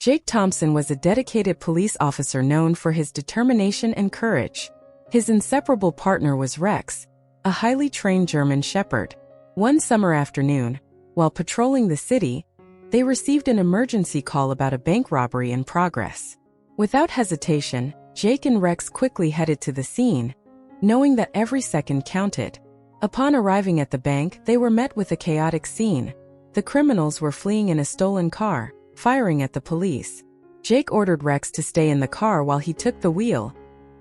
Jake Thompson was a dedicated police officer known for his determination and courage. His inseparable partner was Rex, a highly trained German Shepherd. One summer afternoon, while patrolling the city, they received an emergency call about a bank robbery in progress. Without hesitation, Jake and Rex quickly headed to the scene, knowing that every second counted. Upon arriving at the bank, they were met with a chaotic scene. The criminals were fleeing in a stolen car, firing at the police. Jake ordered Rex to stay in the car while he took the wheel,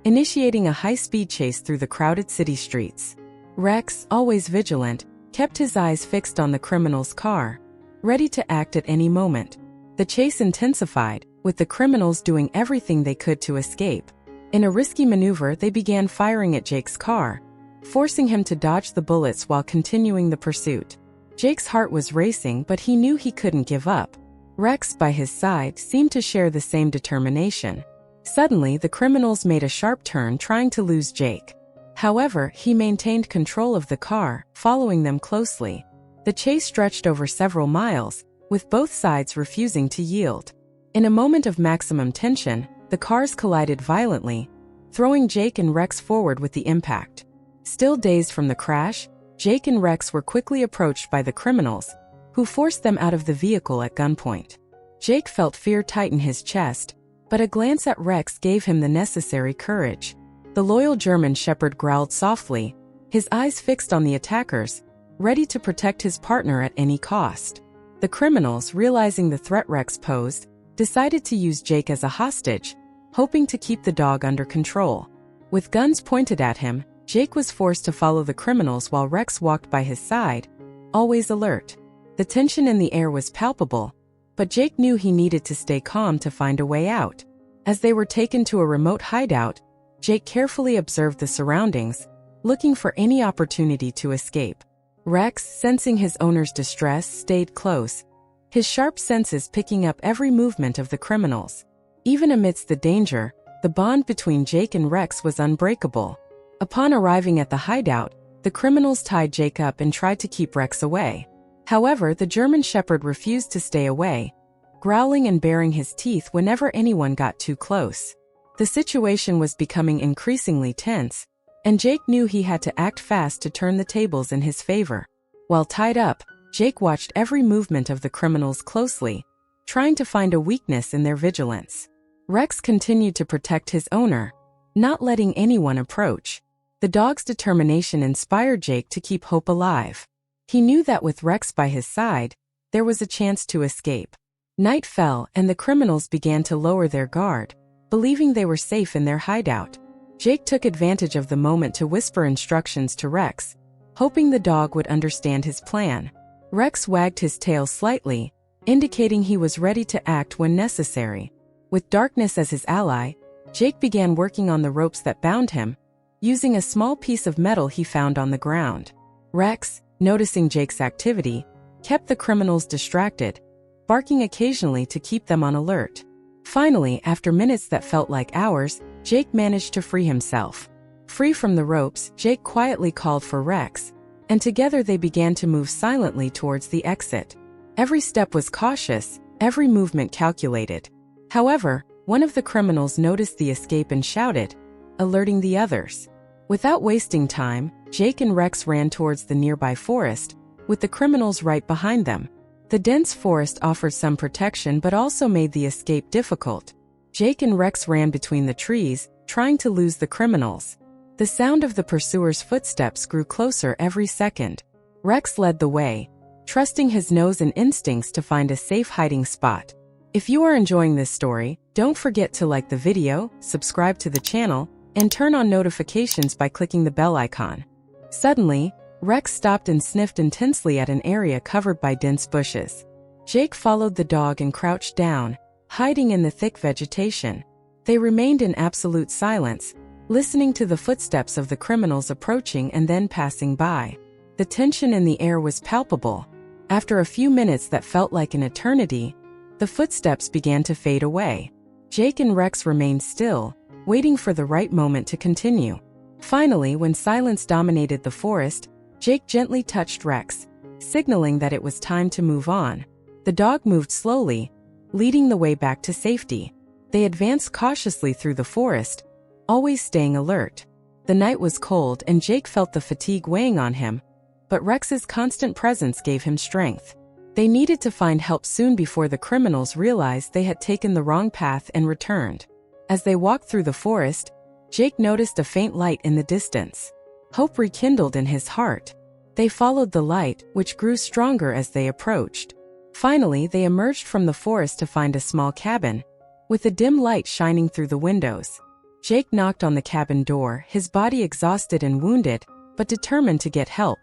initiating a high-speed chase through the crowded city streets. Rex, always vigilant, kept his eyes fixed on the criminals' car, ready to act at any moment. The chase intensified, with the criminals doing everything they could to escape. In a risky maneuver, they began firing at Jake's car, forcing him to dodge the bullets while continuing the pursuit. Jake's heart was racing, but he knew he couldn't give up. Rex, by his side, seemed to share the same determination. Suddenly, the criminals made a sharp turn trying to lose Jake. However, he maintained control of the car, following them closely. The chase stretched over several miles, with both sides refusing to yield. In a moment of maximum tension, the cars collided violently, throwing Jake and Rex forward with the impact. Still dazed from the crash, Jake and Rex were quickly approached by the criminals, who forced them out of the vehicle at gunpoint. Jake felt fear tighten his chest, but a glance at Rex gave him the necessary courage. The loyal German Shepherd growled softly, his eyes fixed on the attackers, ready to protect his partner at any cost. The criminals, realizing the threat Rex posed, decided to use Jake as a hostage, hoping to keep the dog under control. With guns pointed at him, Jake was forced to follow the criminals while Rex walked by his side, always alert. The tension in the air was palpable, but Jake knew he needed to stay calm to find a way out. As they were taken to a remote hideout, Jake carefully observed the surroundings, looking for any opportunity to escape. Rex, sensing his owner's distress, stayed close, his sharp senses picking up every movement of the criminals. Even amidst the danger, the bond between Jake and Rex was unbreakable. Upon arriving at the hideout, the criminals tied Jake up and tried to keep Rex away. However, the German Shepherd refused to stay away, growling and baring his teeth whenever anyone got too close. The situation was becoming increasingly tense, and Jake knew he had to act fast to turn the tables in his favor. While tied up, Jake watched every movement of the criminals closely, trying to find a weakness in their vigilance. Rex continued to protect his owner, not letting anyone approach. The dog's determination inspired Jake to keep hope alive. He knew that with Rex by his side, there was a chance to escape. Night fell and the criminals began to lower their guard, believing they were safe in their hideout. Jake took advantage of the moment to whisper instructions to Rex, hoping the dog would understand his plan. Rex wagged his tail slightly, indicating he was ready to act when necessary. With darkness as his ally, Jake began working on the ropes that bound him, using a small piece of metal he found on the ground. Rex, noticing Jake's activity, kept the criminals distracted, barking occasionally to keep them on alert. Finally, after minutes that felt like hours, Jake managed to free himself. Free from the ropes, Jake quietly called for Rex, and together they began to move silently towards the exit. Every step was cautious, every movement calculated. However, one of the criminals noticed the escape and shouted, alerting the others. Without wasting time, Jake and Rex ran towards the nearby forest, with the criminals right behind them. The dense forest offered some protection but also made the escape difficult. Jake and Rex ran between the trees, trying to lose the criminals. The sound of the pursuers' footsteps grew closer every second. Rex led the way, trusting his nose and instincts to find a safe hiding spot. If you are enjoying this story, don't forget to like the video, subscribe to the channel, and turn on notifications by clicking the bell icon. Suddenly, Rex stopped and sniffed intensely at an area covered by dense bushes. Jake followed the dog and crouched down, hiding in the thick vegetation. They remained in absolute silence, listening to the footsteps of the criminals approaching and then passing by. The tension in the air was palpable. After a few minutes that felt like an eternity, the footsteps began to fade away. Jake and Rex remained still, waiting for the right moment to continue. Finally, when silence dominated the forest, Jake gently touched Rex, signaling that it was time to move on. The dog moved slowly, leading the way back to safety. They advanced cautiously through the forest, always staying alert. The night was cold and Jake felt the fatigue weighing on him, but Rex's constant presence gave him strength. They needed to find help soon before the criminals realized they had taken the wrong path and returned. As they walked through the forest, Jake noticed a faint light in the distance. Hope rekindled in his heart. They followed the light, which grew stronger as they approached. Finally, they emerged from the forest to find a small cabin, with a dim light shining through the windows. Jake knocked on the cabin door, his body exhausted and wounded, but determined to get help.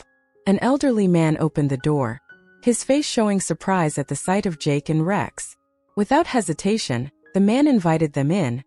An elderly man opened the door, his face showing surprise at the sight of Jake and Rex. Without hesitation, the man invited them in,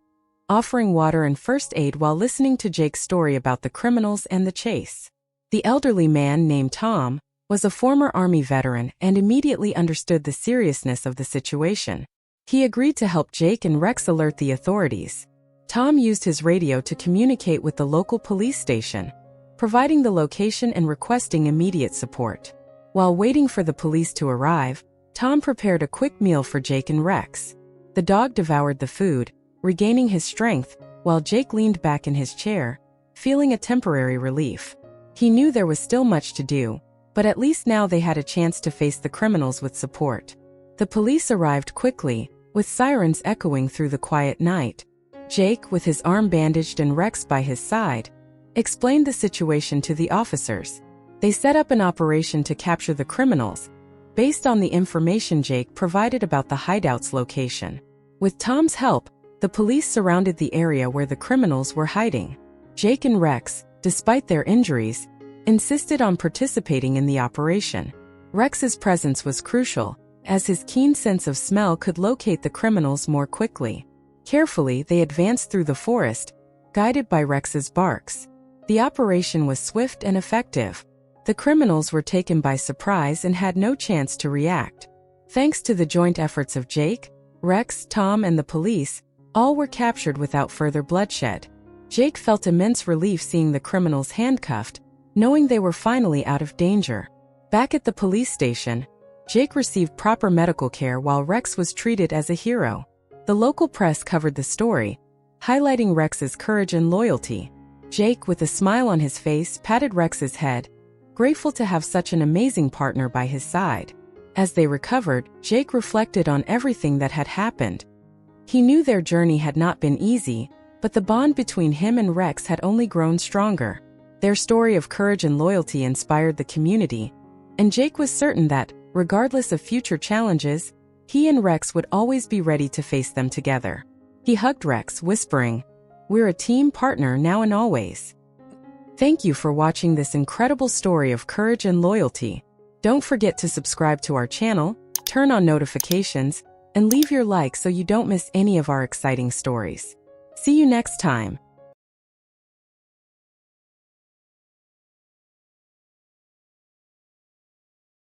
offering water and first aid while listening to Jake's story about the criminals and the chase. The elderly man, named Tom, was a former Army veteran and immediately understood the seriousness of the situation. He agreed to help Jake and Rex alert the authorities. Tom used his radio to communicate with the local police station, providing the location and requesting immediate support. While waiting for the police to arrive, Tom prepared a quick meal for Jake and Rex. The dog devoured the food, regaining his strength, while Jake leaned back in his chair, feeling a temporary relief. He knew there was still much to do, but at least now they had a chance to face the criminals with support. The police arrived quickly, with sirens echoing through the quiet night. Jake, with his arm bandaged and Rex by his side, explained the situation to the officers. They set up an operation to capture the criminals, based on the information Jake provided about the hideout's location. With Tom's help, the police surrounded the area where the criminals were hiding. Jake and Rex, despite their injuries, insisted on participating in the operation. Rex's presence was crucial, as his keen sense of smell could locate the criminals more quickly. Carefully, they advanced through the forest, guided by Rex's barks. The operation was swift and effective. The criminals were taken by surprise and had no chance to react. Thanks to the joint efforts of Jake, Rex, Tom, and the police, all were captured without further bloodshed. Jake felt immense relief seeing the criminals handcuffed, knowing they were finally out of danger. Back at the police station, Jake received proper medical care while Rex was treated as a hero. The local press covered the story, highlighting Rex's courage and loyalty. Jake, with a smile on his face, patted Rex's head, grateful to have such an amazing partner by his side. As they recovered, Jake reflected on everything that had happened. He knew their journey had not been easy, but the bond between him and Rex had only grown stronger. Their story of courage and loyalty inspired the community, and Jake was certain that, regardless of future challenges, he and Rex would always be ready to face them together. He hugged Rex, whispering, "We're a team partner now and always." Thank you for watching this incredible story of courage and loyalty. Don't forget to subscribe to our channel, turn on notifications, and leave your like so you don't miss any of our exciting stories. See you next time.